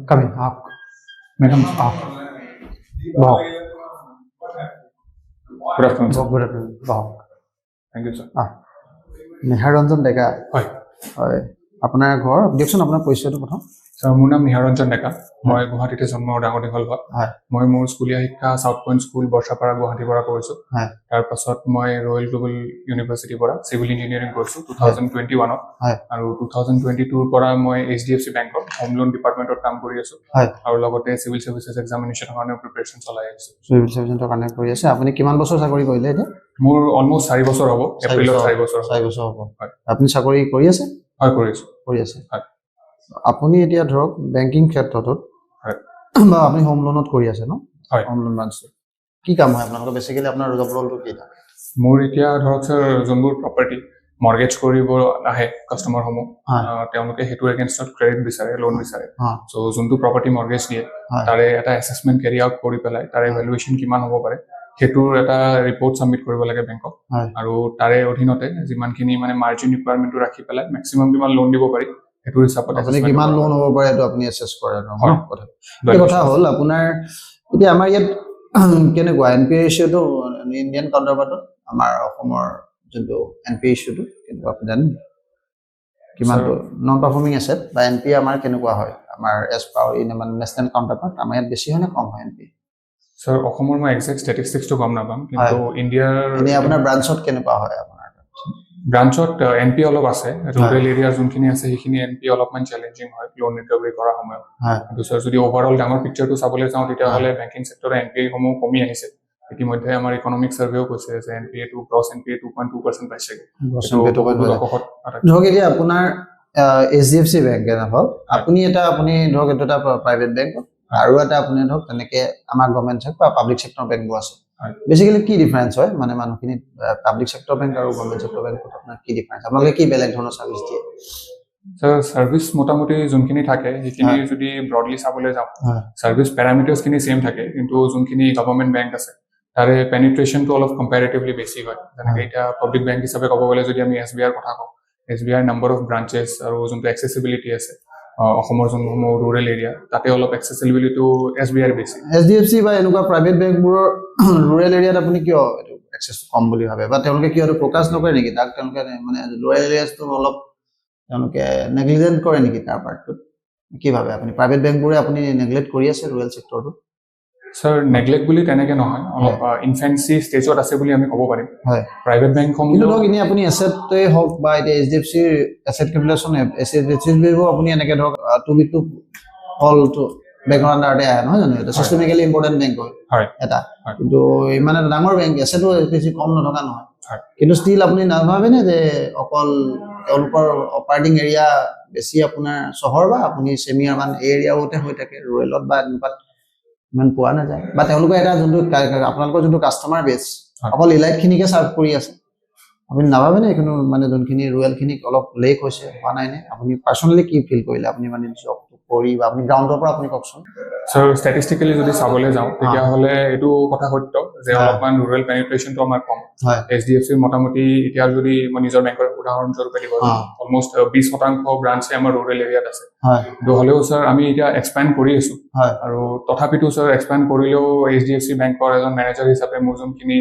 Come in. Madam, wow. Good afternoon, sir. Good afternoon. Wow. Thank you, sir. নিহাৰ ৰঞ্জন ডেকা হয় হয় আপোনাৰ ঘৰ দিয়কচোন আপোনাৰ পৰিচয়টো প্ৰথম ছাৰ মোৰ নাম নিহাৰ ৰঞ্জন ডেকা মই গুৱাহাটীতে জন্ম ডাঙৰ দীঘল হোৱা হয় মই মোৰ স্কুলীয়া শিক্ষা সাউথ পইণ্ট স্কুল বৰ্ষাপাৰা গুৱাহাটীৰ পৰা কৰিছোঁ হয় তাৰ পাছত মই ৰয়েল গ্লোবেল ইউনিভাৰ্চিটিৰ পৰা চিভিল ইঞ্জিনিয়াৰিং কৰিছোঁ 2021 হয় আৰু 2022 পৰা মই HDFC বেংকৰ হোম লোন ডিপাৰ্টমেণ্টত কাম কৰি আছোঁ হয় আৰু লগতে চিভিল চাৰ্ভিচেছ এক্সামিনেশ্যনৰ কাৰণে প্ৰিপেৰেশ্যন চলাই আছোঁ চিভিল চাৰ্ভিচেছৰ কাৰণে কৰি আছে আপুনি কিমান বছৰ চাকৰি কৰিলে এতিয়া মোৰ অলমষ্ট 4 বছৰ হ'ব এপ্ৰিলত 4 বছৰ হ'ব 4 বছৰ হ'ব হয় আপুনি চাকৰি কৰি আছে হয় কৰিছোঁ কৰি আছে হয় আপুনি এতিয়া ধৰক বেংকিং ক্ষেত্ৰটোত হয় বা আপুনি হোম লোনত কৰি আছে ন হয় হোম লোন ব্ৰাঞ্চটো কি কাম হয় আপোনালোকৰ বেছিকেলি আপোনাৰ জব ৰলটো কি এটা মোৰ এতিয়া ধৰক ছাৰ যোনবোৰ প্ৰপাৰ্টি মৰ্গেজ কৰিব আহে কাষ্টমাৰসমূহ তেওঁলোকে সেইটো এগেইনষ্টত ক্ৰেডিট বিচাৰে লোন বিচাৰে চ' যোনটো প্ৰপাৰ্টি মৰ্গেজ দিয়ে তাৰে এটা এছেছমেণ্ট কেৰি আউট কৰি পেলাই তাৰে ভেলুৱেশ্যন কিমান হ'ব পাৰে সেইটোৰ এটা ৰিপৰ্ট ছাবমিট কৰিব লাগে বেংকক আৰু তাৰে অধীনতে যিমানখিনি মানে মাৰ্জিন ৰিকুৱাৰমেণ্টটো ৰাখি পেলাই মেক্সিমাম কিমান লোন দিব পাৰি সেইটো হিচাপত আপুনি কিমান লোন হ'ব পাৰে এইটো আপুনি এছেছ কৰে ন হয় কথা হ'ল আপোনাৰ এতিয়া আমাৰ ইয়াত কেনেকুৱা এনপি ৰেচিঅ'টো ইণ্ডিয়ান কাউণ্টাৰপাৰ্টত আমাৰ অসমৰ যোনটো এনপি ৰেচিঅ'টো কেনেকুৱা আপুনি জানে কিমানটো নন পাৰফৰ্মিং এছেট বা এনপি আমাৰ কেনেকুৱা হয় আমাৰ এজ পাৰ ইন মানে নেশ্যনেল কাউণ্টাৰপাৰ্ট আমাৰ ইয়াত বেছি হয় নে কম হয় এনপি ছাৰ অসমৰ মই একজেক্ট ষ্টেটিষ্টিক্সটো গম নাপাম কিন্তু ইণ্ডিয়াৰ এনেই আপোনাৰ ব্ৰাঞ্চত কেনেকুৱা হয় আপোনাৰ ব্ৰাঞ্চত এনপি অলপ আছে ৰুৰেল এৰিয়া যোনখিনি আছে সেইখিনি এনপি অলপমান চেলেঞ্জিং হয় লোন ৰিকভাৰী কৰাৰ সময়ত কিন্তু ছাৰ যদি অভাৰঅল ডাঙৰ পিকচাৰটো চাবলৈ যাওঁ তেতিয়াহ'লে বেংকিং ছেক্টৰৰ এনপিসমূহ কমি আহিছে ইতিমধ্যে আমাৰ ইকনমিক ছাৰ্ভেও কৈছে যে এনপিএটো গ্ৰছ এনপিএ 2.2% পাইছেগে ধৰক এতিয়া আপোনাৰ HDFC বেংকে নাহক আপুনি ধৰক এইটো এটা প্ৰাইভেট বেংক আৰু এটা আপুনি ধৰক তেনেকে আমাৰ গভৰ্ণমেণ্ট চেক্টৰ বা পাব্লিক চেক্টৰ বেংকবোৰ আছে বেসিক্যালি কি ডিফাৰেন্স হয় মানে মানুহখিনি পাব্লিক সেক্টৰ বেংক আৰু গভৰ্ণমেণ্ট সেক্টৰ বেংকত আপোনাৰ কি ডিফাৰেন্স আপোনালোকে কি বেলেগ ধৰণৰ সাৰ্ভিস দিয়ে স্যাৰ সাৰ্ভিস মোটামুটি যোনখিনি থাকে সেইখিনি যদি ব্ৰডলি চাবলৈ যাওঁ সাৰ্ভিস প্যাৰামিটাৰ্স খিনি সেম থাকে কিন্তু যোনখিনি গভৰ্ণমেণ্ট বেংক আছে তাৰে পেনিট্ৰেচনটো অলপ কম্পাৰেটিভলি বেছি হয় যেনেকৈ এটা পাব্লিক বেংক হিচাপে ক'ব গ'লে যদি আমি SBI ৰ কথা কওঁ SBI নাম্বাৰ অফ ব্ৰাঞ্চেছ আৰু যোনটো এক্সেচিবিলিটি আছে অসমৰ যোনসমূহ ৰুৰেল এৰিয়া তাতে অলপ এক্সেচিবিলিটিটো SBI ৰ বেছি HDFC বা এনেকুৱা প্ৰাইভেট বেংকবোৰৰ ৰুৰেল এৰিয়াত আপুনি কিয় এইটো এক্সেছ কম বুলি ভাবে বা তেওঁলোকে কিয় এইটো ফোকাস নকৰে নেকি তাক তেওঁলোকে মানে ৰুৰেল এৰিয়াটো অলপ তেওঁলোকে নেগলিজেন্ট কৰে নেকি তাৰ পাৰ্টটো কি ভাবে আপুনি প্ৰাইভেট বেংকবোৰে আপুনি নেগলেক্ট কৰি আছে ৰুৰেল সেক্টৰটো স্যাৰ নেগলেক্ট বুলি তেনেকে নহয় অলপ ইনফেন্সি ষ্টেজত আছে বুলি আমি ক'ব পাৰিম হয় প্ৰাইভেট বেংকসমূহ কিন্তু ধৰক ইনি আপুনি এছেটে হওক বা এতিয়া HDFC এছেট কেপিটেলাইজেশ্যন HDFC আপুনি এনেকে ধৰক টু বি টু অল টু বেংকৰ আণ্ডাৰতে আহে নহয় জানো এটা সিস্টেমেটিক্যালি ইম্পৰ্টেন্ট বেংক হয় এটা কিন্তু ইমান এটা ডাঙৰ বেংক এছেটো বেছি কম নথকা নহয় কিন্তু ষ্টিল আপুনি নাভাবেনে যে অকল তেওঁলোকৰ অপাৰেটিং এৰিয়া বেছি আপোনাৰ চহৰ বা আপুনি সেমি আৰবান এৰিয়াওতে হৈ থাকে ৰুৰেলত বা এনেকুৱাত ইমান পোৱা নাযায় বা তেওঁলোকৰ এটা যোনটো আপোনালোকৰ যোনটো কাষ্টমাৰ বেছ অকল ইলাইট খিনিকে চাৰ্ভ কৰি আছে আপুনি নাভাবেনে এইখিনি মানে যোনখিনি ৰুৰেল খিনিক অলপ লেক হৈছে হোৱা নাই নে আপুনি পাৰ্চনেলি কি ফিল কৰিলে আপুনি মানে জবটো কৰি বা আপুনি গ্ৰাউণ্ডৰ পৰা আপুনি কওকচোন স্যাৰ ষ্টেটিষ্টিক্যালি যদি চাবলৈ যাওঁ তেতিয়াহ'লে এইটো কথা সত্য যে অলপমান ৰুৰেল পেনিট্ৰেচনটো আমাৰ কম HDFC মোটামুটি এতিয়া যদি মই নিজৰ বেংকৰ উদাহৰণস্বৰূপে দিব অলমষ্ট 20% ব্ৰাঞ্চে আমাৰ ৰুৰেল এৰিয়াত আছে কিন্তু হ'লেও স্যাৰ আমি এতিয়া এক্সপেণ্ড কৰি আছো আৰু তথাপিতো স্যাৰ এক্সপেণ্ড কৰিলেও HDFC বেংকৰ এজন মেনেজাৰ হিচাপে মোৰ যোনখিনি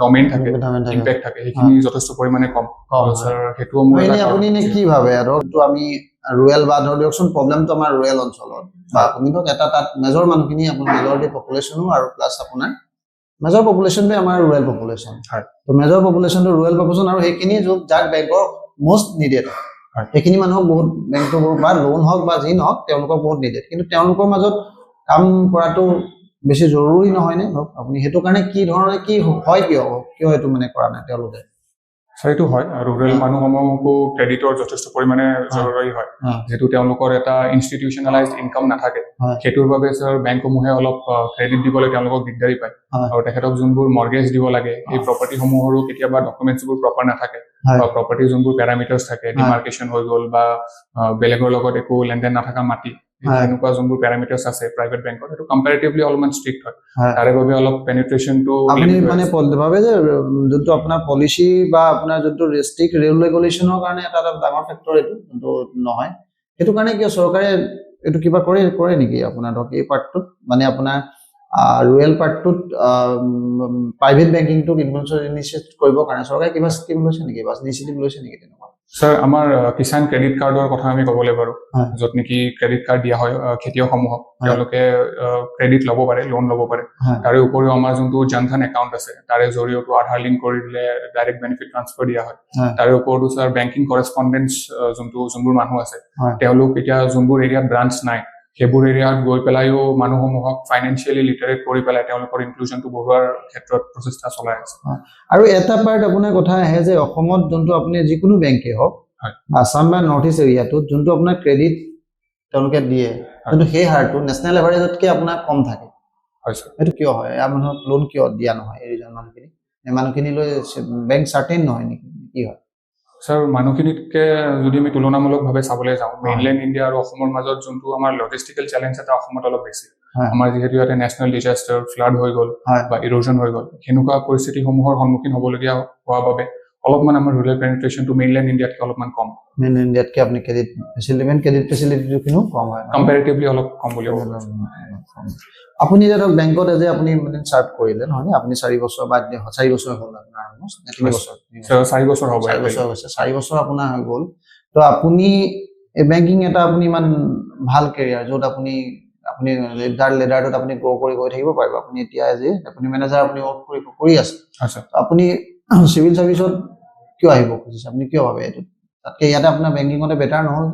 ডমেইন থাকে ইম্পেক্ট থাকে সেইখিনি যথেষ্ট পৰিমাণে কম স্যাৰ সেইটোও মোৰ আপুনি কি ভাবে আৰু আমি ৰুৰেল বা ধৰ দিয়কচোন প্ৰব্লেমটো আমাৰ ৰুৰেল অঞ্চলত বা আপুনি ধৰক এটা তাত মেজৰ মানুহখিনি আপোনাৰ মেজৰিটি পপুলেশ্যনো আৰু প্লাছ আপোনাৰ মেজৰ পপুলেশ্যনটো আমাৰ ৰুৰেল পপুলেশ্যন তো মেজৰ পপুলেশ্যনটো ৰুৰেল পপুলেশ্যন আৰু সেইখিনি যাক বেংকৰ মোষ্ট নিডেড সেইখিনি মানুহক বহুত বেংকটো বা লোন হওক বা যি নহওক তেওঁলোকক বহুত নিডেড কিন্তু তেওঁলোকৰ মাজত কাম কৰাটো বেছি জৰুৰী নহয় নে ধৰক আপুনি সেইটো কাৰণে কি ধৰণে কি হয় কিয় এইটো মানে কৰা নাই তেওঁলোকে সেইটো হয় ৰুৰেল মানুহসমূহকো ক্ৰেডিটৰ যথেষ্ট পৰিমাণে জৰুৰী হয় যেহেতু তেওঁলোকৰ এটা ইনষ্টিটিউচনেলাইজড ইনকাম নাথাকে সেইটোৰ বাবে স্যাৰ বেংকসমূহে অলপ ক্ৰেডিট দিবলৈ তেওঁলোকক দিগদাৰি পায় আৰু তেখেতক যোনবোৰ মৰ্গেজ দিব লাগে এই প্ৰপাৰ্টিসমূহৰো কেতিয়াবা ডকুমেণ্টছবোৰ প্ৰপাৰ নাথাকে বা প্ৰপাৰ্টিৰ যোনবোৰ পেৰামিটাৰ্ছ থাকে ডিমাৰ্কেশ্যন হৈ গ'ল বা বেলেগৰ লগত একো লেনদেন নাথাকা মাটি এনেকুৱা যোনবোৰ পেৰামিটাৰ্ছ আছে প্ৰাইভেট বেংকত সেইটো কম্পেৰেটিভলি অলপমান ষ্ট্ৰিক্ট হয় তাৰে বাবে অলপ পেনিট্ৰেচনটো আপুনি মানে ভাবে যে যোনটো আপোনাৰ পলিচি বা আপোনাৰ যোনটো ৰেষ্ট্ৰিক্ট ৰেগুলেশ্যনৰ কাৰণে এটা ডাঙৰ ফেক্টৰ এইটো যোনটো নহয় সেইটো কাৰণে কিয় চৰকাৰে এইটো কিবা কৰে নেকি আপোনাৰ ধৰক এই পাৰ্টটোত মানে আপোনাৰ ৰুৰেল পাৰ্টটোত প্ৰাইভেট বেংকিংটোক ইনিচিয়েট কৰিবৰ কাৰণে চৰকাৰে কিবা স্কিম লৈছে নেকি বা ইনিচিয়েটিভ লৈছে নেকি তেনেকুৱা? স্যাৰ আমাৰ কিষাণ ক্ৰেডিট কাৰ্ডৰ কথা আমি ক'বলৈ পাৰোঁ, য'ত নেকি ক্ৰেডিট কাৰ্ড দিয়া হয় খেতিয়কসমূহক, তেওঁলোকে ক্ৰেডিট ল'ব পাৰে, লোন ল'ব পাৰে। তাৰে উপৰিও আমাৰ যোনটো জনধন একাউণ্ট আছে তাৰে জৰিয়তে আধাৰ লিংক কৰি দিলে ডাইৰেক্ট বেনিফিট ট্ৰান্সফাৰ দিয়া হয়। তাৰে ওপৰতো স্যাৰ বেংকিং কৰেছপণ্ডেন্স যোনবোৰ মানুহ আছে তেওঁলোক এতিয়া যোনবোৰ এৰিয়াত ব্ৰাঞ্চ নাই সেইবোৰ এৰিয়াত গৈ পেলাইও মানুহসমূহক ফাইনেন্সিয়েলি লিটাৰেট কৰি পেলাই তেওঁলোকৰ ইনক্লুজনটো বঢ়োৱাৰ ক্ষেত্ৰত প্ৰচেষ্টা চলাই আছে। আৰু এটা পাৰ্ট আপোনাৰ কথা আহে যে অসমত যোনটো আপুনি যিকোনো বেংকে হওক আসাম বা নৰ্থ ইষ্ট এৰিয়াটোত যোনটো আপোনাৰ ক্ৰেডিট তেওঁলোকে দিয়ে কিন্তু সেই হাৰটো নেশ্যনেল এভাৰেজতকৈ আপোনাৰ কম থাকে। সেইটো কিয় হয়? এয়া মানুহক লোন কিয় দিয়া নহয়? এই মানুহখিনিলৈ বেংক চাৰ্টেইন নহয় নেকি? কি হয় স্যাৰ? মানুহখিনিতকে যদি আমি তুলনামূলকভাৱে চাবলৈ যাওঁ, মেইনলেণ্ড ইণ্ডিয়া আৰু অসমৰ মাজত যোনটো আমাৰ লজিষ্টিকেল চেলেঞ্জ এটা অসমত অলপ বেছি। আমাৰ যিহেতু ইয়াতে নেশ্যনেল ডিজাষ্টাৰ, ফ্লাড হৈ গ'ল বা ইৰোজন হৈ গ'ল, সেনেকুৱা পৰিস্থিতিসমূহৰ সন্মুখীন হ'বলগীয়া হোৱাৰ বাবে অলপমান আমাৰ ৰুৰেল পেনিট্ৰেশ্যনটো মেইনলেণ্ড ইণ্ডিয়াতকৈ অলপমান কম। মেইনলেণ্ড ইণ্ডিয়াতকৈ আপুনি ক্ৰেডিট ফেচিলিটিটো কম হয়, কম্পেৰেটিভলি অলপ কম বুলি ক'ব। আপুনি এতিয়া ধৰক বেংকত যে আপুনি মানে চাৰ্ভ কৰিলে নহয়, আপুনি 4 বছৰ বা 4 বছৰ হ'ল আপোনাৰ, 3 বছৰ 4 বছৰ হ'ব, 4 বছৰ হৈছে, 4 বছৰ আপোনাৰ হৈ গ'ল। তো আপুনি এই বেংকিং এটা আপুনি ইমান ভাল কেৰিয়াৰ য'ত আপুনি লেডাৰটোত আপুনি গ্ৰ' কৰি গৈ থাকিব পাৰিব। আপুনি এতিয়া যে আপুনি মেনেজাৰ আপুনি ৱৰ্ক কৰি আছে, আপুনি চিভিল ছাৰ্ভিচত কিয় আহিব খুজিছে? আপুনি কিয় ভাবে এইটো তাতকৈ ইয়াতে আপোনাৰ বেংকিঙতে বেটাৰ নহ'ল?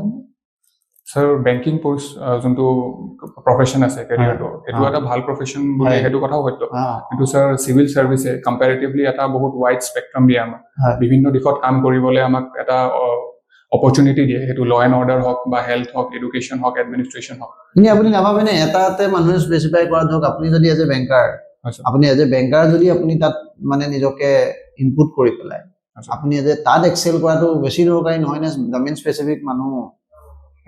স্যাৰ বেংকিং যোনটো প্ৰফেশ্যন আছে কেৰিয়াৰটো, এইটো এটা ভাল প্ৰফেশ্যন বুলি সেইটো কথাও সত্য। কিন্তু স্যাৰ চিভিল ছাৰ্ভিচে কম্পেৰেটিভলি এটা বহুত ৱাইড স্পেক্ট্ৰাম দিয়ে আমাক, বিভিন্ন দিশত কাম কৰিবলৈ আমাক এটা অপৰচুনিটি দিয়ে। সেইটো ল এণ্ড অৰ্ডাৰ হওক বা হেল্থ হওক, এডুকেশ্যন হওক, এডমিনিষ্ট্ৰেশ্যন হওক। কিন্তু আপুনি নাভাবেনে এটাতে মানুহে স্পেচিফাই কৰা ধৰক আপুনি যদি এজ এ বেংকাৰ, আপুনি এজ এ বেংকাৰ যদি আপুনি তাত মানে নিজকে ইনপুট কৰি পেলাই আপুনি এজ এ তাত এক্সেল কৰাটো বেছি দৰকাৰী নহয় নে? ডমেইন স্পেচিফিক মানুহ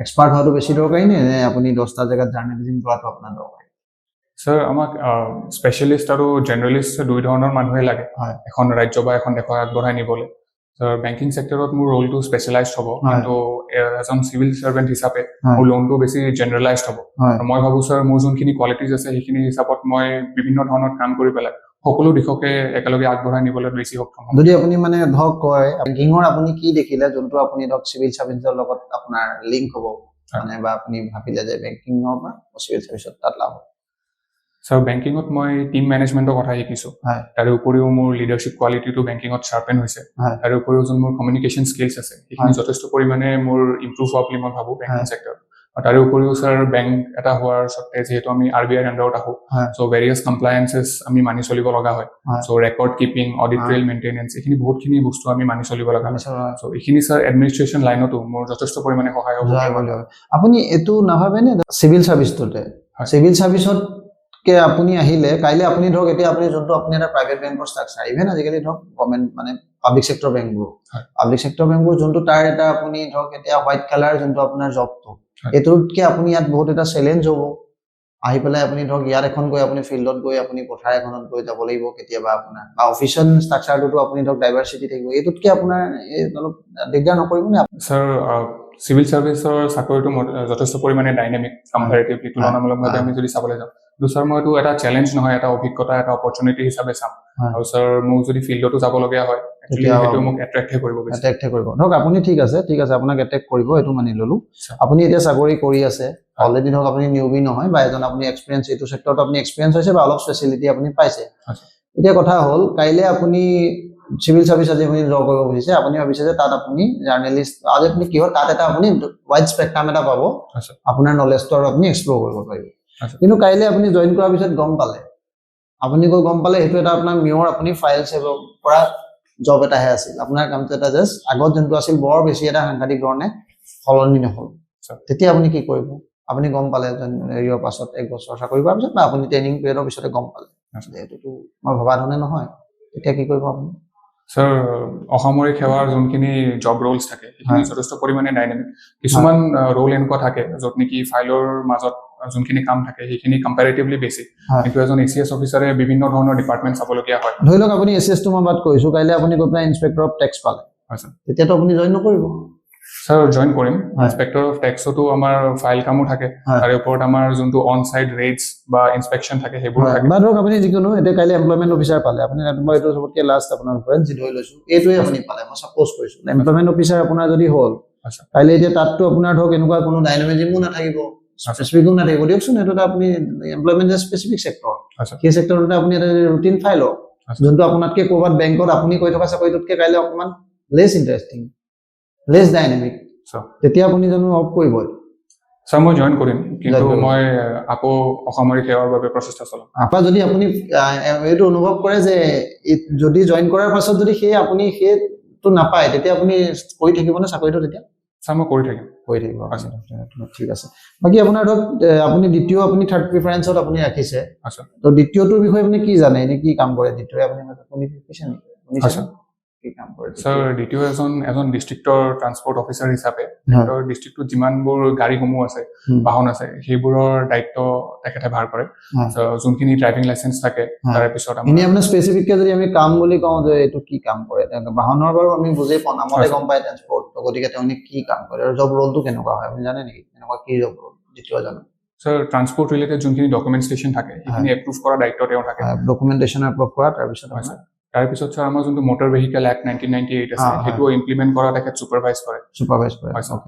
এক্সপাৰ্ট হোৱাটো বেছি দৰকাৰী নে আপুনি 10টা জেগাত জাৰ্নেলিজিম কৰাটো আপোনাৰ দৰকাৰী? স্যাৰ আমাক স্পেচিয়েলিষ্ট আৰু জেনেৰেলিষ্ট দুই ধৰণৰ মানুহে লাগে এখন ৰাজ্য বা এখন দেশক আগবঢ়াই নিবলৈ। বেংকিং ছেক্টৰত মোৰ ৰোলটো স্পেচিয়েলাইজড হ'ব, কিন্তু এজন চিভিল চাৰ্ভেণ্ট হিচাপে মোৰ লোনটো বেছি জেনেৰেলাইজড হ'ব। মই ভাবোঁ স্যাৰ মোৰ যোনখিনি কোৱালিটিজ আছে সেইখিনি হিচাপত মই বিভিন্ন ধৰণৰ কাম কৰি পেলাই সকলো দিশকে একেলগে আগবঢ়াই নিবলৈ বেছি সক্ষম হ'ম। যদি আপুনি মানে ধৰক কয় বেংকিঙৰ আপুনি কি দেখিলে যোনটো আপুনি ধৰক চিভিল চাৰ্ভিচৰ লগত আপোনাৰ লিংক হ'ব মানে বা আপুনি ভাবিলে যে বেংকিঙৰ পৰা চিভিল চাৰ্ভিচত তাত লাভ হ'ব? স্যাৰ বেংকিঙত মই টিম মেনেজমেণ্টৰ কথা শিকিছোঁ। তাৰে উপৰিও মোৰ লিডাৰশ্বিপ কোৱালিটিটো বেংকিঙত শ্বাৰ্পেন হৈছে। তাৰে উপৰিও যোন মোৰ কমিউনিকেশ্যন স্কিলছ আছে সেইখিনি যথেষ্ট পৰিমাণে মোৰ ইম্প্ৰুভ হোৱা বুলি মই ভাবোঁ বেংকিং ছেক্টৰত। তাৰে উপৰিও স্যাৰ বেংক এটা হোৱাৰ স্বত্তে যিহেতু আমি RBIৰ আণ্ডাৰত আহোঁ, চ' ভেৰিয়াছ কমপ্লায়েন্সেছ আমি মানি চলিব লগা হয়। চ' record keeping, audit trail maintenance, এইখিনি বহুতখিনি বস্তু আমি মানি চলিব লগা হয়। চ' এইখিনি স্যাৰ এডমিনিষ্ট্ৰেশ্যন লাইনতো মোৰ যথেষ্ট পৰিমাণে সহায় হ'ব। আপুনি এইটো নাভাবেনে চিভিল ছাৰ্ভিচটোতে চিভিল ছাৰ্ভিচত আপুনি আহিলে কাইলৈ আপুনি ধৰক এতিয়া আপুনি যোনটো আপুনি এটা প্ৰাইভেট বেংকৰ ষ্ট্ৰাকচাৰ, ইভেন আজিকালি ধৰক গভৰ্ণমেণ্ট মানে পাব্লিক ছেক্টৰ বেংকবোৰ যোনটো তাৰ এটা আপুনি ধৰক এতিয়া হোৱাইট কালাৰ যোনটো আপোনাৰ জবটো, এইটোতকে আপুনি ইয়াত বহুত এটা চেলেঞ্জ হ'ব। আহি পেলাই আপুনি ধৰক ইয়াত এখন গৈ আপুনি ফিল্ডত গৈ আপুনি পথাৰ এখনত গৈ যাব লাগিব কেতিয়াবা আপোনাৰ, বা অফিচিয়েল ষ্ট্ৰাকচাৰটোতো আপুনি ধৰক ডাইভাৰ্চিটি থাকিব। এইটোতকে আপোনাৰ অলপ দিগদাৰ নকৰিবনে? স্যাৰ চিভিল ছাৰ্ভিচৰ চাকৰিটো যথেষ্ট পৰিমাণে ডাইনামিক কম্পেৰেটিভলি তুলনামূলকভাৱে আমি যদি চাবলৈ যাওঁ। কিন্তু স্যাৰ মই এইটো এটা চেলেঞ্জ নহয়, এটা অভিজ্ঞতা, এটা অপৰচুনিটি হিচাপে চাম। আৰু স্যাৰ মোক যদি ফিল্ডতো যাব লগীয়া হয় সেইটো মোক এট্ৰেক্টহে কৰিব। ধৰক আপুনি ঠিক আছে আপোনাক এট্ৰেক্ট কৰিব, এইটো মানি ল'লো। আপুনি এতিয়া চাকৰি কৰি আছে অলৰেডি, ধৰক আপুনি নিউবি নহয় বা এজন আপুনি এক্সপিৰিয়েঞ্চ এইটো ছেক্টৰত আপুনি এক্সপিৰিয়েঞ্চ হৈছে বা অলপ স্পেচিয়েলিটি আপুনি পাইছে। এতিয়া কথা হ'ল কাইলৈ আপুনি চিভিল ছাৰ্ভিচ আজি আপুনি ড্ৰ কৰিব খুজিছে, আপুনি ভাবিছে যে তাত আপুনি জাৰ্নেলিষ্ট আজি আপুনি কি হয় তাত এটা আপুনি ৱাইড স্পেক্ট্ৰাম এটা পাব, আপোনাৰ নলেজটো আৰু আপুনি এক্সপ্ল'ৰ কৰিব পাৰিব। কিন্তু কাইলৈ আপুনি জইন কৰাৰ পিছত গম পালে সেইটো এটা আপোনাৰ মিয়ৰ আপুনি ফাইল ছেভ কৰা জব এটাহে আছিল, আপোনাৰ কামটো এটা জাষ্ট আগত যোনটো আছিল বৰ বেছি এটা সাংঘাতিক ধৰণে সলনি নহ'ল। তেতিয়া আপুনি কি কৰিব? আপুনি গম পালে হেৰিয়ৰ পাছত 1 বছৰ চাকৰি কৰাৰ পিছত বা আপুনি ট্ৰেইনিং পিৰিয়ডৰ পিছতে গম পালে এইটোতো মই ভবা ধৰণে নহয়, তেতিয়া কি কৰিব আপুনি? স্যাৰ অসামৰিক সেৱাৰ যোনখিনি জব ৰোলছ থাকে সেইখিনি যথেষ্ট পৰিমাণে ডাইনামিক। কিছুমান ৰোল এনেকুৱা থাকে য'ত নেকি ফাইলৰ মাজত যোনখিনি কাম থাকে সেইখিনি কম্পেৰেটিভলি বেছি, কিন্তু এজন ACS অফিচাৰে বিভিন্ন ধৰণৰ ডিপাৰ্টমেণ্ট চাবলগীয়া হয়। ধৰি লওক আপুনি ACS টো মই বাদ কৰিছোঁ, কাইলৈ আপুনি গৈ পেলাই ইনস্পেক্টৰ অফ টেক্স পালে, তেতিয়াতো আপুনি জইন নকৰিব। স্যাৰ জয়েন কৰিম ইন্সপেক্টৰ অফ টেক্সতো আমাৰ ফাইল কামো থাকে তাৰ ওপৰত আমাৰ যোনটো অন সাইট ৰেটস বা ইন্সপেকচন থাকে সেইবোৰ থাকে বা ধৰক আপুনি যিকোনো এটা কাইলে এমপ্লয়মেন্ট অফিচাৰ পালে আপুনি মই এইটো সবতকে লাষ্ট আপোনাৰ ফ্ৰেন্ড ধৰি লৈছো এইটোৱে আপুনি পালে মই সাপোজ কৰিছো এমপ্লয়মেন্ট অফিচাৰ আপোনাৰ যদি হ'ল কাইলে এতিয়া তাতটো আপোনাৰ ধৰক এনেকুৱা কোনো ডাইনামিজমো নাথাকিব স্পেসিফিকও নাথাকিব দিয়কচোন এটা আপুনি এমপ্লয়মেন্ট স্পেসিফিক সেক্টৰ সেই সেক্টৰতে আপুনি এটা ৰুটিন ফাইল যোনটো আপোনাতকে ক'ৰবাত বেংকত আপুনি কৈ থকা চাকৰিটোতকে কাইলে অকমান লেছ ইন্টাৰেষ্টিং লেছ ডাইনামিক তেতিয়া আপুনি জানো অফ কৰিব স্যাৰ মই জয়েন কৰিম কিন্তু মই আকৌ অসামৰিক সেৱাৰ বাবে প্ৰচেষ্টা চলাম আপা যদি আপুনি এইটো অনুভৱ কৰে যে যদি জয়েন কৰাৰ পাছত যদি সেই আপুনি সেইটো নাপায় তেতিয়া আপুনি কৰি থাকিব না চাকৰিটো তেতিয়া স্যাৰ মই কৰি থাকিব ঠিক আছে বাকি আপোনাৰ ধৰক আপুনি দ্বিতীয় আপুনি থাৰ্ড প্ৰিফাৰেন্সত আপুনি ৰাখিছে তো দ্বিতীয়টোৰ বিষয়ে আপুনি কি জানে এনে কি কাম কৰে দ্বিতীয় আপুনি কৈছে নেকি কি কাম কৰে স্যাৰ দ্বিতীয় এজন ডিস্ট্ৰিক্টৰ ট্ৰান্সপোৰ্ট অফিচাৰ হিচাপে ডিস্ট্ৰিক্টত যিমানবোৰ গাড়ীসমূহ আছে বাহন আছে সেইবোৰৰ দায়িত্ব তেখেতে ভাৰ কৰে যোনখিনি ড্ৰাইভিং লাইসেন্স থাকে তাৰ পিছত আমি আপোনাৰ স্পেসিফিকলি যদি আমি কাম বুলি কওঁ যে এইটো কি কাম কৰে বাহনৰ বাৰু আমি বুজি পাওঁ নামতে গম পাই ট্ৰান্সপোৰ্ট গতিকে তেওঁ কি কাম কৰে আৰু জব ৰোলটো কেনেকুৱা হয় আপুনি জানে নেকি কেনেকুৱা কি জব ৰোল দ্বিতীয় জানো স্যাৰ ট্ৰান্সপোৰ্ট ৰিলেটেড যোনখিনি ডকুমেন্টেশন থাকে সেইখিনি এপ্ৰুভ কৰা দায়িত্ব তেওঁ থাকে ডকুমেন্টেশন এপ্ৰুভ কৰা তাৰ পিছত তাৰপিছত স্যাৰ আমাৰ যোনটো মটৰ ভেহিকল এক্ট 1998 আছে সেইটো ইমপ্লিমেন্ট কৰা তেখেত ছুপাৰভাইজ কৰে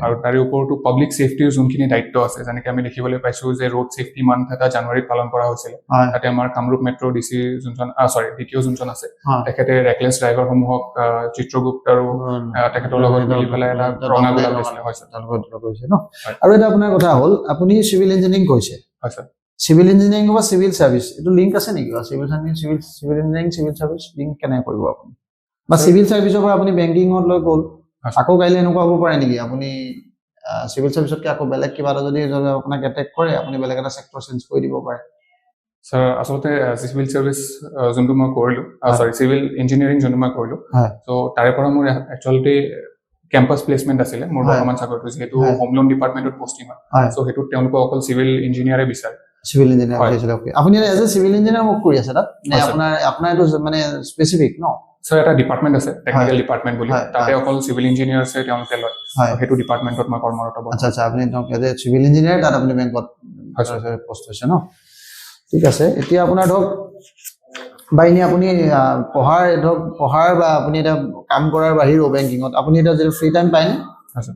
আৰু তাৰ ওপৰতো পাব্লিক সেফটিৰ যোনখিনি দায়িত্ব আছে যেনেকৈ আমি দেখিবলৈ পাইছো যে ৰোড সেফটি মান্থ এটা জানুৱাৰীত পালন কৰা হৈছিল তাতে আমাৰ কামৰূপ মেট্ৰ ডিসি যোনজন দ্বিতীয় যোনজন আছে তেখেতে ৰেকলেছ ড্ৰাইভাৰসমূহক চিত্ৰগুপ্ত আৰু তেখেতৰ লগত মিলি পেলাই এটা ৰঙা গোলাপ দিছিলে হৈছে ন আৰু এটা আপোনাৰ কথা হ'ল আপুনি সিভিল ইঞ্জিনিয়াৰিং কৰিছে হয় স্যাৰ সিভিল ইঞ্জিনিয়াৰিং বা সিভিল সাৰ্ভিস এটো লিংক আছে নেকি civil engineering civil service link কেনে কৰিব আপুনি বা সিভিল সাৰ্ভিসৰ পৰা আপুনি বেংকিংত লৈ গ'ল আকৌ কাইলে এনেকুৱা হ'ব পাৰে নেকি আপুনি সিভিল সাৰ্ভিসতকে আকৌ বেলেগ কিবা এটা যদি আপোনাক এটেক কৰে আপুনি বেলেগ এটা সেক্টৰ চেঞ্জ কৰি দিব পাৰে স্যাৰ আসলতে সিভিল সাৰ্ভিস যোনটো মই কৰিলো সিভিল ইঞ্জিনিয়াৰিং যোনটো মই কৰিলো সো তাৰে পৰা মোৰ একচুয়ালি কেম্পাছ প্লেচমেন্ট আছিল মোৰ বৰ্তমান চাকৰিটো যেহেতু হোম লোন ডিপাৰ্টমেন্টত পোষ্টিং হয় সো হেতু তেওঁলোক অকল সিভিল ইঞ্জিনিয়াৰে বিচাৰে সিভিল ইঞ্জিনিয়াৰ হৈছিল ওকে আপুনি এজ এ সিভিল ইঞ্জিনিয়াৰ মোক কৰি আছে তাত নে আপোনাৰ এটো মানে স্পেসিফিক ন স্যাৰ এটা ডিপাৰ্টমেন্ট আছে টেকনিক্যাল ডিপাৰ্টমেন্ট বুলি তাতে অকল সিভিল ইঞ্জিনিয়াৰ আছে তেওঁলোকে লয় হেতু ডিপাৰ্টমেন্টত মই কৰ্মৰত আচ্ছা আপুনি এজ এ সিভিল ইঞ্জিনিয়াৰ তাত আপুনি বেংকত পোষ্ট হৈছে ন ঠিক আছে এতিয়া আপোনাৰ ধৰক বাইনি আপুনি পঢ়াৰ বা আপুনি এটা কাম কৰাৰ বাহিৰেও বেংকিংত আপুনি এটা যে ফ্ৰী টাইম পায়নে আছে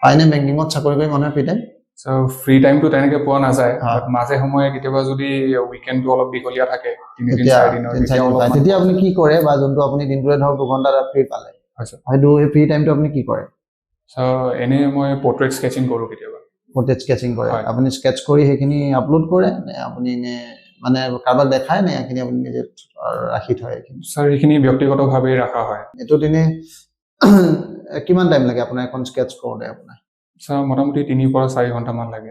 পায়নে বেংকিংত চাকৰি কৰি মানুহে ফ্ৰী টাইম সো ফ্ৰী টাইমটো তেনেকৈ পোৱা নাযায় মাজে সময়ে কেতিয়াবা যদি উইকেণ্ডটো অলপ দীঘলীয়া থাকে 3 দিন 4 দিনৰ তেতিয়া আপুনি কি কৰে বা যোনটো আপুনি দিনটোৰে ধৰক 2 ঘণ্টা ফ্ৰী পালে হয়তো এই ফ্ৰী টাইমটো আপুনি কি কৰে সো এনে মই পোৰ্ট্ৰেইট স্কেচিং কৰো কেতিয়াবা পোৰ্ট্ৰেইট স্কেচিং কৰে আপুনি স্কেচ কৰি সেইখিনি আপলোড কৰে নে আপুনি নে মানে কাৰোবাক দেখায় নে এইখিনি আপুনি নিজে ৰাখি থয় এইখিনি স্যাৰ এইখিনি ব্যক্তিগতভাৱে ৰাখা হয় এটো দিনে কিমান টাইম লাগে আপোনাৰ এখন স্কেচ কৰোতে আপোনাৰ স্যাৰ মোটামুটি 3 পৰা 4 ঘণ্টা মান লাগে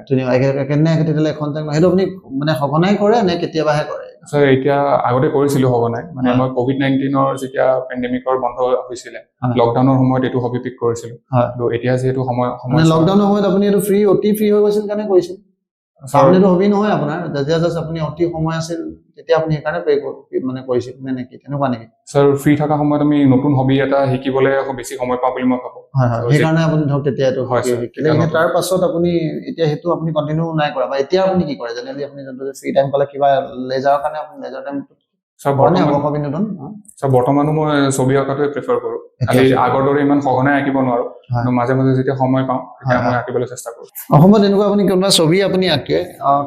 কেনে এখন টাইম হেতু আপুনি মানে সঘনাই কৰে নে কেতিয়াবাহে কৰে স্যাৰ এতিয়া আগতে কৰিছিলো সঘনাই মানে মই কোভিড-19 ৰ যেতিয়া পেণ্ডেমিকৰ বন্ধ হৈছিল লকডাউনৰ সময়ত এটো হবি পিক কৰিছিলো তো এতিয়া যেহেতু সময় লকডাউনৰ সময়ত আপুনি এটো ফ্ৰী অতি ফ্ৰী হৈ গৈছিল কেনে কৰিছিল আপুনিটো হবি নহয় আপোনাৰ জাস্ট আপুনি অতি সময় আছিল তেতিয়া আপুনি একাৰণে মানে কৰিছিল নে নেকি তেনেকুৱা নেকি স্যাৰ ফ্ৰী থকা সময়ত আমি নতুন হবি এটা শিকিবলৈ বেছি সময় পাওঁ বুলি মই ভাবো হয় সেইকাৰণে আপুনি ধৰক তেতিয়া এটো শিকিলে তাৰ পাছত আপুনি এতিয়া হেতু আপুনি কন্টিনিউ নাই কৰা বা এতিয়া আপুনি কি কৰে জেনেৰেলি আপুনি যোনটো ফ্ৰী টাইম পালে কিবা লেজাৰৰ কাৰণে আপুনি লেজাৰ টাইম বৰ্তমানো মই ছবি অঁকাটোৱে প্ৰিফাৰ কৰো খালি আগৰ দৰে ইমান সঘনাই আঁকিব নোৱাৰো কিন্তু মাজে মাজে যেতিয়া সময় পাওঁ তেতিয়া মই আঁকিবলৈ চেষ্টা কৰো অসমত এনেকুৱা আপুনি কোনোবা ছবি আপুনি আঁকে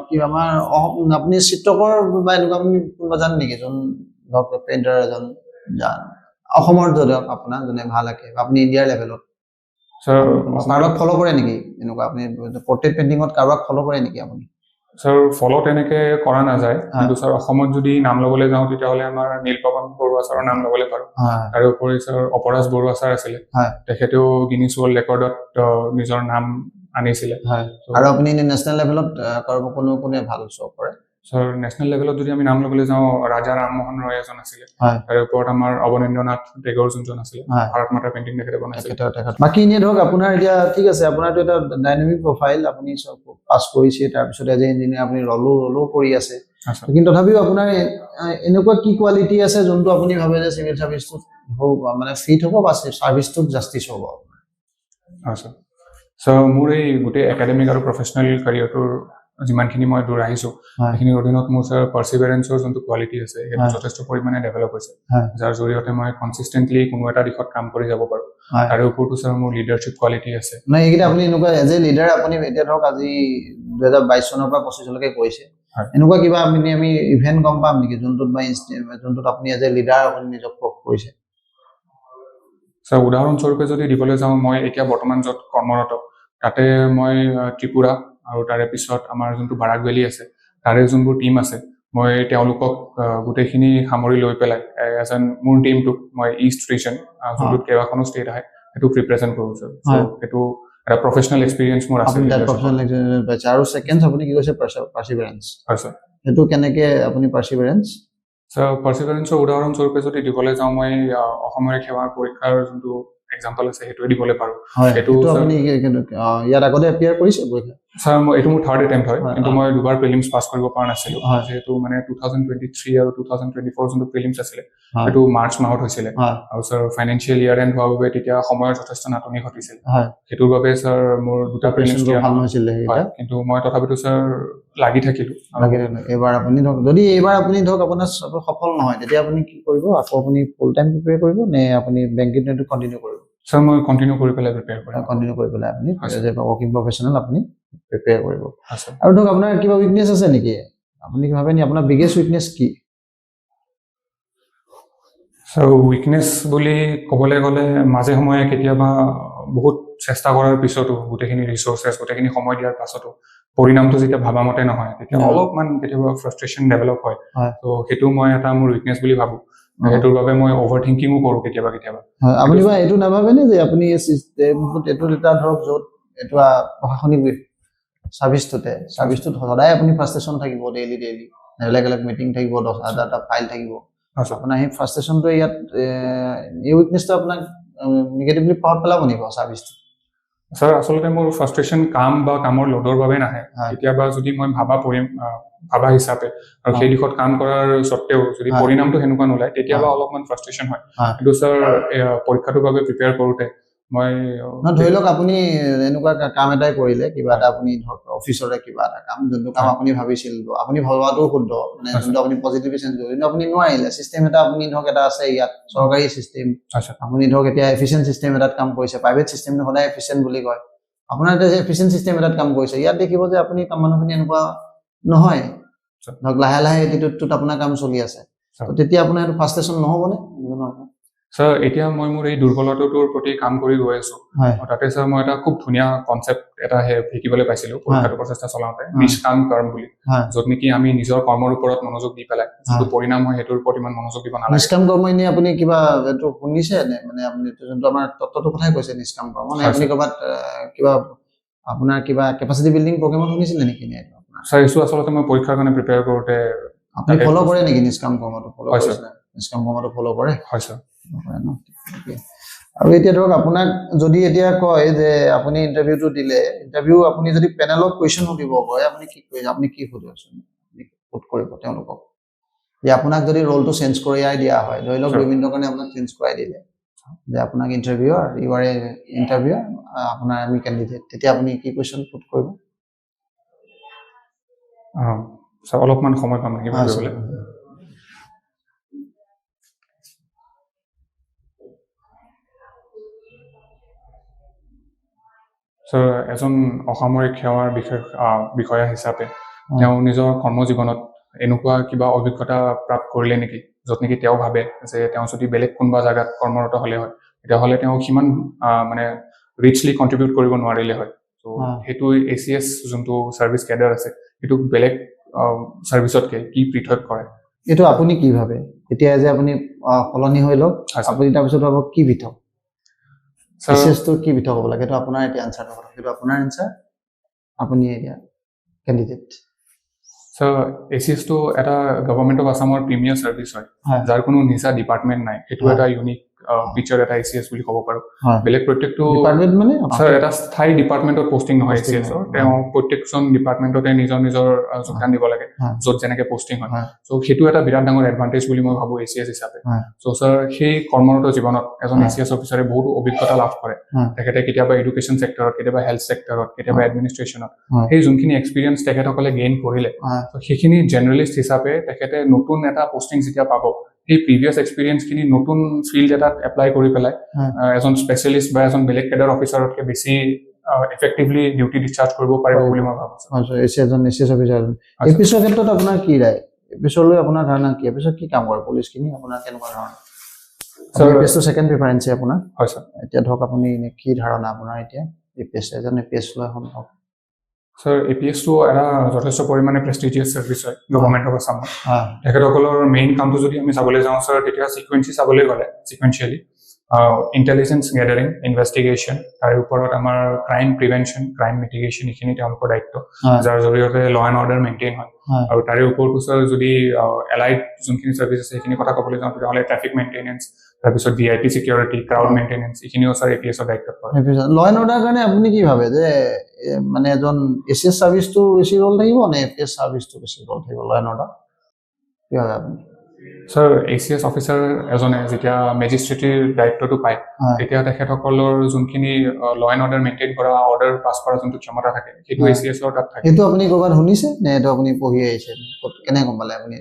কি আমাৰ আপুনি চিত্ৰকৰ বা এনেকুৱা আপুনি কোনোবা জানে নেকি যোন ধৰক পেইণ্টাৰ এজন জান অসমৰ ধৰক আপোনাৰ যোনে ভাল আঁকে আপুনি ইণ্ডিয়াৰ লেভেলত স্যাৰ কাৰোবাক ফলো কৰে নেকি এনেকুৱা আপুনি পোৰ্ট্ৰেইট পেইণ্টিংত কাৰোবাক ফলো কৰে নেকি আপুনি স্যাৰ ফলো তেনেকে কৰা নাযায় কিন্তু স্যাৰ অসমত যদি নাম লবলৈ যাওঁ তেতিয়াহলে আমাৰ নীলপৱন বৰুৱা ছাৰৰ নাম লবলৈ পাৰো আৰু উপৰি স্যাৰ অপৰাজ বৰুৱা ছাৰ আছিলে তেখেতেও গিনিছ ৱৰ্ল্ড ৰেকৰ্ডত নিজৰ নাম আনিছিলে আৰু আপুনি নেশ্যনেল লেভেলত কোনে ভাল শ্ব' কৰে স্যাৰ নেশ্যনেল লেভেলত যদি আমি নাম লবলৈ যাওঁ ৰাজা ৰামমোহন ৰয় এজন আছিলে তাৰ ওপৰত আমাৰ অৱনীন্দ্ৰনাথ টেগৰ যোনজন আছিলে ভাৰত মাতাৰ পেইণ্টিং তেখেতে বনাইছিলে বাকি এনে ধৰক আপোনাৰ এতিয়া ঠিক আছে আপোনাৰটো এটা ডাইনামিক প্ৰফাইল আপুনি সব পাছ কৰিছে তাৰ পিছত এজ ইঞ্জিনিয়াৰ আপুনি ৰলো কৰি আছে কিন্তু তথাপিও আপোনাৰ এনেকুৱা কি কোৱালিটি আছে যোনটো আপুনি ভাবে যে সিভিল সাৰ্ভিসটো মানে ফিট হ'ব বা সাৰ্ভিসটো জাস্টিস হ'ব আচ্ছা সো মোৰ এই গোটেই একাডেমিক আৰু প্ৰফেচনেল কেৰিয়াৰটোৰ যিমানখিনি মই দূৰ আহিছোঁ সেইখিনিৰ অধীনত মোৰ ছাৰ পাৰ্চিভাৰেঞ্চৰ যোনটো কোৱালিটি আছে সেইটো যথেষ্ট পৰিমাণে ডেভেলপ হৈছে যাৰ জৰিয়তে মই কনচিষ্টেণ্টলি কোনো এটা দিশত কাম কৰি যাব পাৰোঁ তাৰে ওপৰতো ছাৰ মোৰ লিডাৰশ্বিপ কোৱালিটি আছে নাই এইকেইটা আপুনি এনেকুৱা এজ এ লিডাৰ আপুনি এতিয়া ধৰক আজি 2022 চনৰ পৰা 25 লৈকে কৰিছে এনেকুৱা কিবা আমি ইভেন্ট গম পাম নেকি যোনটোত আপুনি এজ এ লিডাৰ আপুনি নিজক প্ৰুভ কৰিছে ছাৰ উদাহৰণস্বৰূপে যদি দিবলৈ যাওঁ মই এতিয়া বৰ্তমান য'ত কৰ্মৰত তাতে মই ত্ৰিপুৰা আৰু তাৰে পিছত আমাৰ যোনটো বাৰাক ভেলী আছে তাৰে যোনবোৰ টীম আছে মই তেওঁলোকক গোটেইখিনি সামৰি লৈ পেলাই এজ এন মোৰ টীমটোক মই ইষ্ট ৰিজন যোনটোত কেইবাখনো ষ্টেট আহে সেইটোক ৰিপ্ৰেজেণ্ট কৰোঁ ছাৰ সেইটো এটা প্ৰফেচনেল এক্সপিৰিয়েঞ্চ মোৰ আছে আৰু ছেকেণ্ড আপুনি কি কৈছে পাৰ্চিভাৰেঞ্চ হয় ছাৰ সেইটো কেনেকে আপুনি পাৰ্চিভাৰেঞ্চ ছাৰ পাৰ্চিভাৰেঞ্চৰ উদাহৰণস্বৰূপে যদি দিবলৈ যাওঁ মই অসমীয়া সেৱাৰ পৰীক্ষাৰ যোনটো এক্সাম্পল আছে সেইটোৱে দিবলৈ পাৰোঁ সেইটো আপুনি ইয়াত আগতে এপিয়াৰ কৰিছে পৰীক্ষা ছাৰ এইটো মোৰ থাৰ্ড এটেম্প্ট হয় কিন্তু মই দুবাৰ প্ৰিলিমছ পাছ কৰিব পৰা নাছিলোঁ যিহেতু মানে 2023 আৰু 2024 যোনটো প্ৰিলিমছ আছিলে সেইটো মাৰ্চ মাহত হৈছিলে আৰু ছাৰ ফাইনেন্সিয়েল ইয়াৰ এণ্ড হোৱাৰ বাবে তেতিয়া সময়ৰ যথেষ্ট নাটনি ঘটিছিল সেইটোৰ বাবে ছাৰ মোৰ দুটা প্ৰিলিমছ ভাল হৈছিলে কিন্তু মই তথাপিতো ছাৰ লাগি থাকিলোঁ এইবাৰ আপুনি ধৰক যদি এইবাৰ আপুনি ধৰক আপোনাৰ সফল নহয় তেতিয়া আপুনি কি কৰিব আকৌ আপুনি ফুল টাইম প্ৰিপেয়াৰ কৰিব নে আপুনি বেংকিং কণ্টিনিউ কৰিব ছাৰ মই কণ্টিনিউ কৰি পেলাই প্ৰিপেয়াৰ কৰিম কণ্টিনিউ কৰি পেলাই আপুনি এজ এ ৱৰ্কিং প্ৰফেচনেল আপুনি প্ৰিপেয়াৰ কৰিব আৰু ধৰক আপোনাৰ কিবা উইকনেছ আছে নেকি আপুনি ভাবে নি আপোনাৰ বিগেষ্ট উইকনেছ কি ছাৰ উইকনেছ বুলি ক'বলৈ গ'লে মাজে সময়ে কেতিয়াবা বহুত চেষ্টা কৰাৰ পিছতো গোটেইখিনি ৰিচৰ্চেছ গোটেইখিনি সময় দিয়াৰ পাছতো পৰিণামটো যেতিয়া ভাবা মতে নহয় তেতিয়া অলপমান কেতিয়াবা ফ্ৰাষ্ট্ৰেশ্যন ডেভেলপ হয় ত' সেইটো মই এটা মোৰ উইকনেছ বুলি ভাবোঁ সেইটোৰ বাবে মই অভাৰ থিংকিঙো কৰোঁ কেতিয়াবা আপুনি বা এইটো নাভাবেনে যে আপুনি এইটো এটা ধৰক য'ত এইটো প্ৰশাসনিক ছাৰ্ভিচটোত সদায় আপুনি ফ্ৰাষ্ট্ৰেশ্যন থাকিব ডেইলি বেলেগ বেলেগ মিটিং থাকিব 10,000টা ফাইল থাকিব আপোনাৰ সেই ফ্ৰাষ্ট্ৰেশ্যনটোৱে ইয়াত এই উইকনেছটো আপোনাক নিগেটিভলি প্ৰভাৱ পেলাব নেকি ছাৰ্ভিচটো ছাৰ আচলতে মোৰ ফ্ৰাষ্ট্ৰেশ্যন কাম বা কামৰ লোডৰ বাবে নাহে কেতিয়াবা যদি মই ভাবা হিচাপে আৰু সেই দিশত কাম কৰাৰ স্বত্তেও যদি পৰিণামটো সেনেকুৱা নোলায় তেতিয়াবা অলপমান ফ্ৰাষ্ট্ৰেশ্যন হয় কিন্তু ছাৰ পৰীক্ষাটোৰ বাবে প্ৰিপেয়াৰ কৰোঁতে মই ধৰি লওক আপুনি এনেকুৱা কাম এটাই কৰিলে কিবা এটা আপুনি ধৰক অফিচৰে কিবা এটা কাম যোনটো কাম আপুনি ভাবিছিল আপুনি ভবাটো শুদ্ধ মানে যোনটো আপুনি পজিটিভ চেঞ্জ কৰিব কিন্তু আপুনি নোৱাৰিলে চিষ্টেম এটা আপুনি ধৰক এটা আছে ইয়াত চৰকাৰী চিষ্টেম আপুনি ধৰক এতিয়া এফিচিয়েণ্ট চিষ্টেম এটাত কাম কৰিছে প্ৰাইভেট চিষ্টেমটো সদায় এফিচিয়েণ্ট বুলি কয় আপোনাৰ এতিয়া যে এফিচিয়েণ্ট চিষ্টেম এটাত কাম কৰিছে ইয়াত দেখিব যে আপুনি মানুহখিনি এনেকুৱা নহয় ধৰক লাহে লাহে এটিটিউডটোত আপোনাৰ কাম চলি আছে তেতিয়া আপোনাৰ এইটো ফ্ৰাষ্ট্ৰেশ্যন নহ'বনে ছাৰ এতিয়া মই মোৰ এই দুৰ্বলতাটোৰ প্ৰতি কাম কৰি গৈ আছোঁ তাতে ছাৰ মই এটা খুব ধুনীয়া কনচেপ্ট এটা শিকিবলৈ পাইছিলোঁ পৰীক্ষাটোৰ প্ৰচেষ্টা চলাওঁতে নিষ্কাম কৰ্ম বুলি য'ত নেকি আমি নিজৰ কৰ্মৰ ওপৰত মনোযোগ দি পেলাই যিটো পৰিণাম হয় সেইটোৰ ওপৰত ইমান মনোযোগ দিব নালাগে নিষ্কাম কৰ্ম এনে আপুনি কিবা এইটো শুনিছে নে মানে আপুনি যোনটো আমাৰ তত্ত্বটোৰ কথাই কৈছে নিষ্কাম কৰ্ম মানে আপুনি ক'ৰবাত কিবা আপোনাৰ কিবা কেপাচিটি বিল্ডিং প্ৰগ্ৰেমত শুনিছিলে নেকি ছাৰ এইটো আচলতে মই পৰীক্ষাৰ কাৰণে প্ৰিপেয়াৰ কৰোঁতে আপুনি ফ'ল' কৰে নেকি নিষ্কাম কৰ্মটো নিষ্কাম কৰ্মটো ফ'ল' কৰে হয় ছাৰ আৰু এতিয়া ধৰক আপোনাক যদি এতিয়া কয় যে আপুনি ইণ্টাৰভিউটো দিলে আপুনি যদি পেনেলক কুৱেশ্যন সুধিব কয় আপুনি কি সোধ কৰিব তেওঁলোকক যে আপোনাক যদি ৰলটো চেঞ্জ কৰিয়াই দিয়া হয় ধৰি লওক 2 মিনিটৰ কাৰণে আপোনাক চেঞ্জ কৰাই দিলে যে আপোনাক ইণ্টাৰভিউৰ আপোনাৰ আমি কেণ্ডিডেট তেতিয়া আপুনি কি কুৱেশ্যন পুট কৰিব ছাৰ অলপমান সময় পাম নেকি ভাবিবলৈ ছাৰ এজন অসামৰিক সেৱাৰ বিষয়া হিচাপে তেওঁ নিজৰ কৰ্মজীৱনত এনেকুৱা কিবা অভিজ্ঞতা প্ৰাপ্ত কৰিলে নেকি য'ত নেকি তেওঁ ভাবে যে তেওঁ যদি বেলেগ কোনোবা জাগাত কৰ্মৰত হ'লে হয় তেতিয়াহ'লে তেওঁ সিমান মানে ৰিচলি কণ্ট্ৰিবিউট কৰিব নোৱাৰিলে হয় ত' সেইটো ACS যোনটো ছাৰ্ভিচ কেডাৰ আছে সেইটো বেলেগ ছাৰ্ভিচতকৈ কি পৃথক কৰে এইটো আপুনি কি ভাবে এতিয়া যে আপুনি সলনি হৈ লওক আপুনি তাৰপিছত ভাবক কি পৃথক ACSটো কি পৃথক হ'ব লাগে এইটো আপোনাৰ এতিয়া আনচাৰটো হ'ব সেইটো আপোনাৰ আনচাৰ আপুনি এতিয়া কেণ্ডিডেট ছাৰ ACSটো এটা গভৰ্ণমেণ্ট অফ আছামৰ প্ৰিমিয়াৰ ছাৰ্ভিচ হয় যাৰ কোনো নিজা ডিপাৰ্টমেণ্ট নাই সেইটো এটা ইউনিক ফিচাৰ এটা ACS বুলি ক'ব পাৰো হয় বেলেগ প্ৰত্যেকটো ডিপাৰ্টমেণ্ট মানে স্যাৰ এটা স্থায়ী ডিপাৰ্টমেণ্টত পষ্টিং নহয় ACSৰ তেওঁ প্ৰত্যেকজন ডিপাৰ্টমেণ্টতে নিজৰ যোগদান দিব লাগে য'ত যেনেকে পষ্টিং হয় চ' সেইটো এটা বিৰাট ডাঙৰ এডভান্টেজ বুলি মই ভাবো ACS হিচাপে চ' স্যাৰ সেই কৰ্মৰত জীৱনত এজন ACS অফিচাৰে বহুত অভিজ্ঞতা লাভ কৰে তেখেতে কেতিয়াবা এডুকেশ্যন ছেক্টৰত কেতিয়াবা হেল্থ ছেক্টৰত কেতিয়াবা এডমিনিষ্ট্ৰেশ্যনত সেই যোনখিনি এক্সপিৰিয়েঞ্চ তেখেতসকলে গেইন কৰিলে সেইখিনি জেনেৰেলিষ্ট হিচাপে তেখেতে নতুন এটা পষ্টিং যেতিয়া পাব সেই প্ৰিভিয়াছ এক্সপিৰিয়েঞ্চখিনি নতুন ফিল্ড এটাত এপ্লাই কৰি পেলাই এজন স্পেচিয়েলিষ্ট বা এজন বেলেগ কেডাৰ অফিচাৰতকৈ বেছি এফেক্টিভলি ডিউটি ডিscharge কৰিব পাৰিব বুলি মই ভাবো এজন ACS অফিচাৰ এপিছৰ ক্ষেত্ৰত আপোনাৰ কি ৰায় এপিছলৈ আপোনাৰ ধাৰণা কি এপিছত কি কাম কৰে পুলিচখিনি আপোনাৰ কেনেকুৱা ধৰণৰ এপিএছটো ছেকেণ্ড প্ৰিফাৰেঞ্চে আপোনাৰ হয় স্যাৰ এতিয়া ধৰক আপুনি কি ধাৰণা আপোনাৰ এতিয়া এপিএছ এজন এপিএছ লৈ এখন হওক স্যাৰ APSটো এটা যথেষ্ট পৰিমাণে প্ৰেষ্টিজিয়াছ ছাৰ্ভিচ হয় গভৰ্ণমেণ্ট অফ আছামত তেখেতসকলৰ মেইন কামটো যদি আমি চাবলৈ যাওঁ স্যাৰ তেতিয়া চিকুৱেঞ্চিয়েলি ইণ্টেলিজেঞ্চ গেডাৰিং ইনভেষ্টিগেশ্যন তাৰ ওপৰত আমাৰ ক্ৰাইম প্ৰিভেনশ্যন ক্ৰাইম মিটিগেশ্যন এইখিনি তেওঁলোকৰ দায়িত্ব যাৰ জৰিয়তে ল এণ্ড অৰ্ডাৰ মেইনটেইন হয় আৰু তাৰে ওপৰতো স্যাৰ যদি এলাইড যোনখিনি ছাৰ্ভিচ আছে সেইখিনি কথা ক'বলৈ যাওঁ তেতিয়াহ'লে ট্ৰেফিক মেইনটেনেঞ্চ তাৰপিছত VIP চিকিউৰিটি ক্ৰাউড মেইনটেনেঞ্চ এইখিনিও স্যাৰ APSৰ দায়িত্বত পৰে ল এণ্ড অৰ্ডাৰ কাৰণে আপুনি কি ভাবে যে মানে এজন ACS ছাৰ্ভিচটো বেছি ৰ'ল থাকিব নে APS ছাৰ্ভিচটো বেছি ৰ'ল থাকিব ল এণ্ড অৰ্ডাৰ কি ভাবে আপুনি স্যাৰ ACS অফিচাৰ এজনে যেতিয়া মেজিষ্ট্ৰেটিৰ দায়িত্বটো পায় তেতিয়া তেখেতসকলৰ যোনখিনি ল এণ্ড অৰ্ডাৰ মেইনটেইন কৰা অৰ্ডাৰ পাছ কৰা যোনটো ক্ষমতা থাকে সেইটো ACSৰ তাত থাকে সেইটো আপুনি ক'ৰবাত শুনিছে নে এইটো আপুনি পঢ়ি আহিছে কেনে গম পালে আপুনি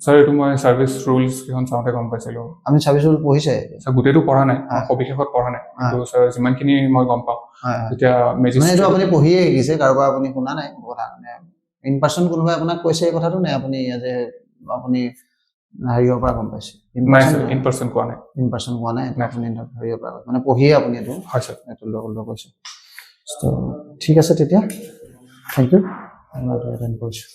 স্যাৰ এইটো মই ছাৰ্ভিচ ৰুলছ কেইখন চাওঁতে গম পাইছিলো আমি ছাৰ্ভিচ ৰুল পঢ়িছে স্যাৰ গোটেইটো পঢ়া নাই সবিশেষত পঢ়া নাই কিন্তু স্যাৰ যিমানখিনি মই গম পাওঁ তেতিয়া মেজিষ্ট্ৰেট আপুনি পঢ়িয়ে শিকিছে কাৰোবাৰ আপুনি শুনা নাই কথা ইন পাৰ্চন কোনোবাই আপোনাক কৈছে এই কথাটো নে আপুনি আপুনি হেৰিৰ পৰা গম পাইছে ইন পাৰ্চন কোৱা নাই আপুনি হেৰিৰ পৰা মানে পঢ়িয়ে আপুনি এইটো হয় স্যাৰ এইটো কৈছে ঠিক আছে তেতিয়া থেংক ইউ কৰিছোঁ